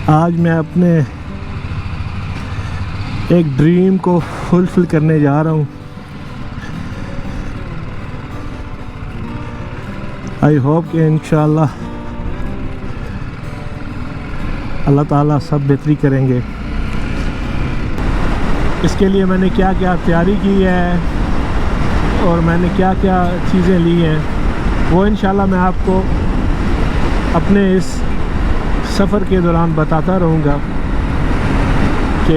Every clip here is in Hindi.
आज मैं अपने एक ड्रीम को फुलफिल करने जा रहा हूँ। आई होप कि इंशाल्लाह अल्लाह ताला सब बेहतरी करेंगे। इसके लिए मैंने क्या क्या तैयारी की है और मैंने क्या क्या चीज़ें ली हैं, वो इंशाल्लाह मैं आपको अपने इस सफ़र के दौरान बताता रहूँगा कि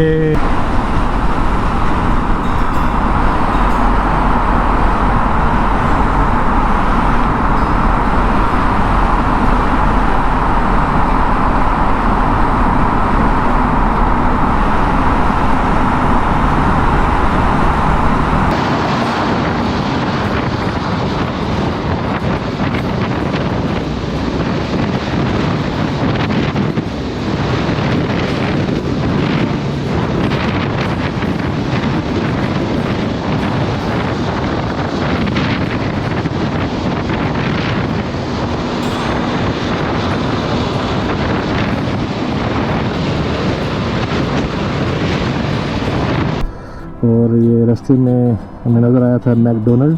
और ये रास्ते में हमें नज़र आया था मैकडोनल्ड,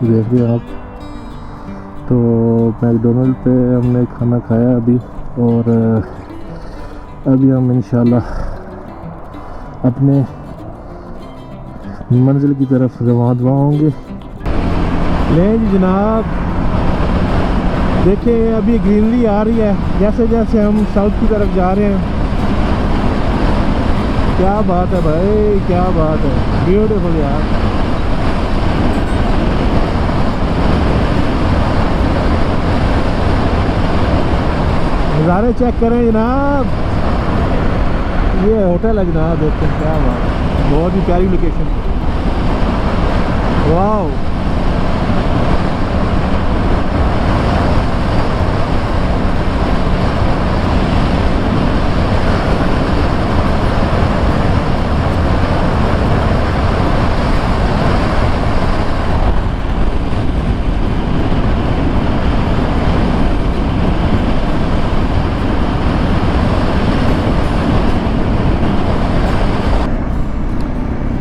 देख रहे हैं आप। तो मैकडोनल्ड पे हमने खाना खाया अभी, और अभी हम इंशाल्लाह अपने मंजिल की तरफ रवाना होंगे। ले जी जनाब, देखिए अभी ग्रीनरी आ रही है जैसे जैसे हम साउथ की तरफ जा रहे हैं। क्या बात है भाई, क्या बात है, ब्यूटीफुल यार। नज़ारे चेक करें जनाब, ये होटल है जनाब, देखते हैं क्या बात है, बहुत ही प्यारी लोकेशन। वाह,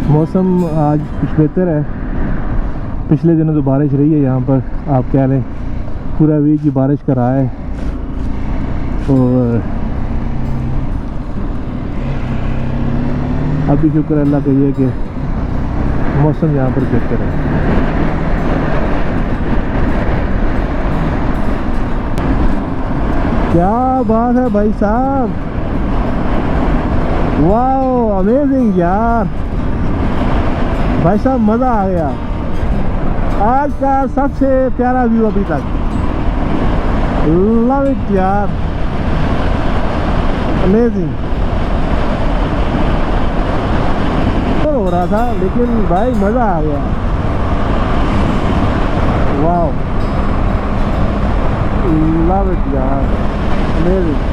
मौसम आज कुछ बेहतर है। पिछले दिनों तो बारिश रही है यहाँ पर, आप कह लें पूरा वीक की बारिश का रहा है। और अभी शुक्र अल्लाह का ये कि मौसम यहाँ पर बेहतर है। क्या बात है भाई साहब, वाह अमेजिंग यार, भाई साहब मज़ा आ गया। आज का सबसे प्यारा व्यू अभी तक, लव इट यार, अमेजिंग। तो हो रहा था लेकिन भाई मज़ा आ गया, वाह लव इट यार, अमेजिंग।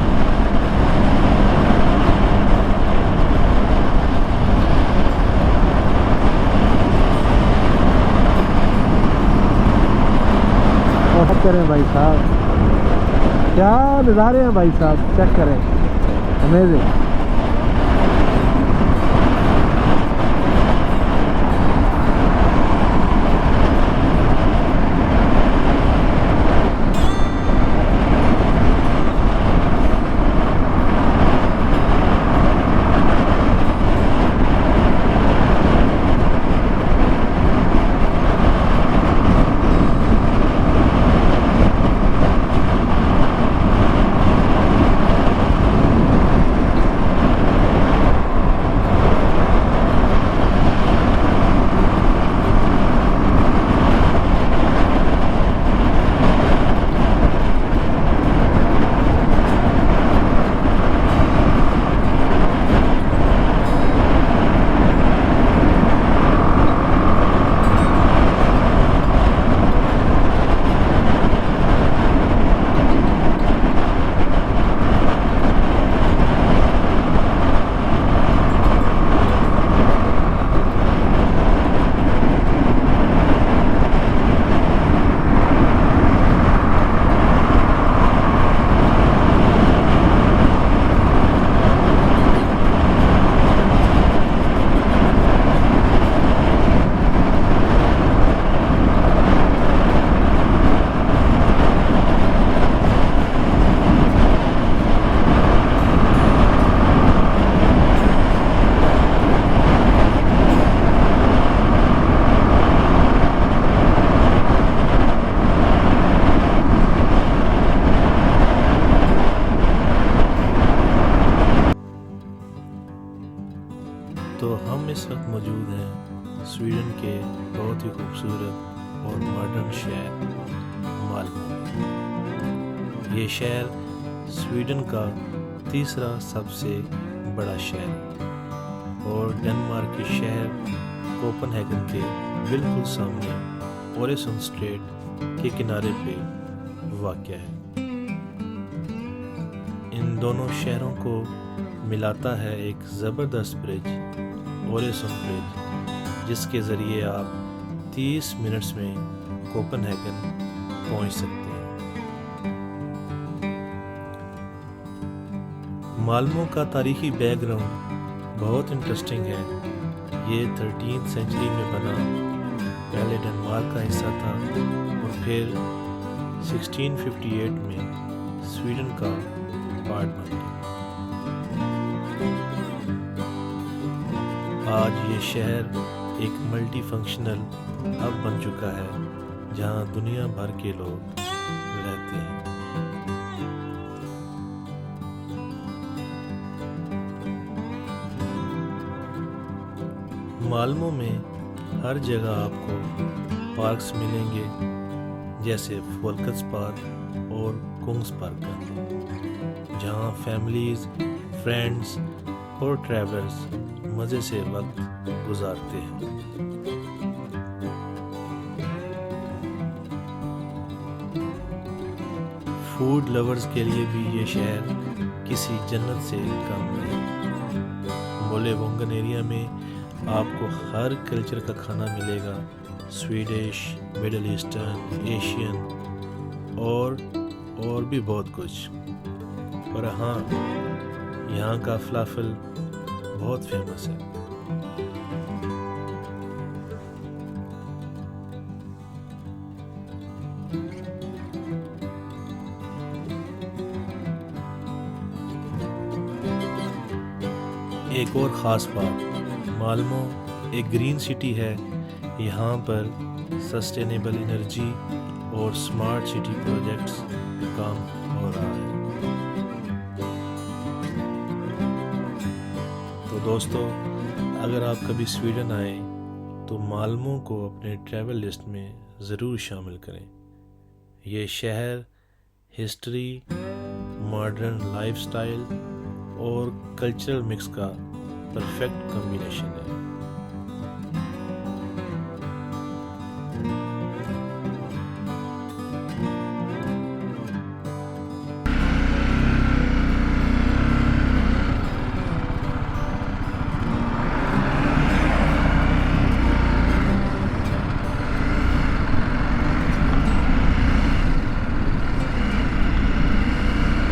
चेक करें भाई साहब, क्या नज़ारे हैं भाई साहब, चेक करें, अमेजिंग। हम इस वक्त मौजूद हैं स्वीडन के बहुत ही खूबसूरत और मॉडर्न शहर माल्मो में। ये शहर स्वीडन का तीसरा सबसे बड़ा शहर है और डेनमार्क के शहर कोपेनहेगन के बिल्कुल सामने ओरेसन स्ट्रेट के किनारे पे वाक़या है। इन दोनों शहरों को मिलाता है एक ज़बरदस्त ब्रिज, ओरेसन ब्रिज, जिसके ज़रिए आप 30 मिनट्स में कोपेनहेगन पहुंच सकते हैं। माल्मो का तारीखी बैकग्राउंड बहुत इंटरेस्टिंग है। ये 13th सेंचुरी में बना, पहले डेनमार्क का हिस्सा था और फिर 1658 में स्वीडन का पार्ट बन गया। आज ये शहर एक मल्टी फंक्शनल हब बन चुका है जहां दुनिया भर के लोग रहते हैं। माल्मो में हर जगह आपको पार्क्स मिलेंगे, जैसे फोल्कस पार्क और कुंग्स पार्क, जहां फैमिलीज, फ्रेंड्स और ट्रैवलर्स मज़े से वक्त गुजारते हैं। फूड लवर्स के लिए भी ये शहर किसी जन्नत से कम नहीं। मोलेवोंगन एरिया में आपको हर कल्चर का खाना मिलेगा, स्वीडिश, मिडल ईस्टर्न, एशियन और भी बहुत कुछ। और हाँ, यहाँ का फलाफल बहुत फेमस है। एक और ख़ास बात, माल्मो एक ग्रीन सिटी है। यहाँ पर सस्टेनेबल एनर्जी और स्मार्ट सिटी प्रोजेक्ट्स काम हो रहा है। तो दोस्तों, अगर आप कभी स्वीडन आए तो माल्मो को अपने ट्रैवल लिस्ट में ज़रूर शामिल करें। ये शहर हिस्ट्री, मॉडर्न लाइफस्टाइल और कल्चरल मिक्स का परफेक्ट कॉम्बिनेशन है।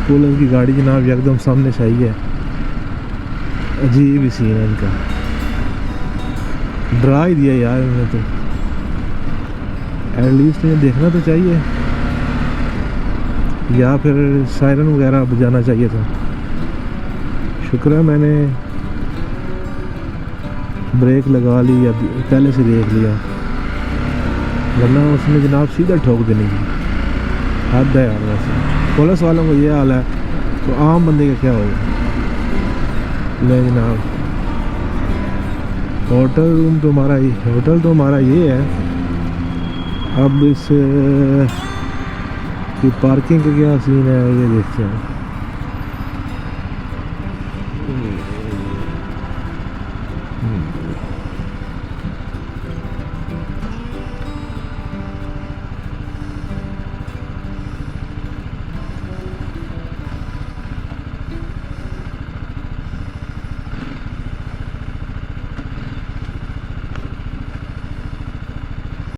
पुलिस की गाड़ी जनाब एकदम सामने से आई है। अजीब ही सीन है इनका, डरा ही दिया यार इन्होंने तो। एटलीस्ट इन्हें देखना तो चाहिए या फिर सायरन वगैरह बजाना चाहिए था। शुक्र है मैंने ब्रेक लगा ली या पहले से देख लिया, वरना उसने जनाब सीधा ठोक देने की हद है यार। वैसे पुलिस वालों को ये हाल है तो आम बंदे का क्या होगा। ले जनाब, होटल तो हमारा ये है। अब इस की पार्किंग का क्या सीन है ये देखते हैं।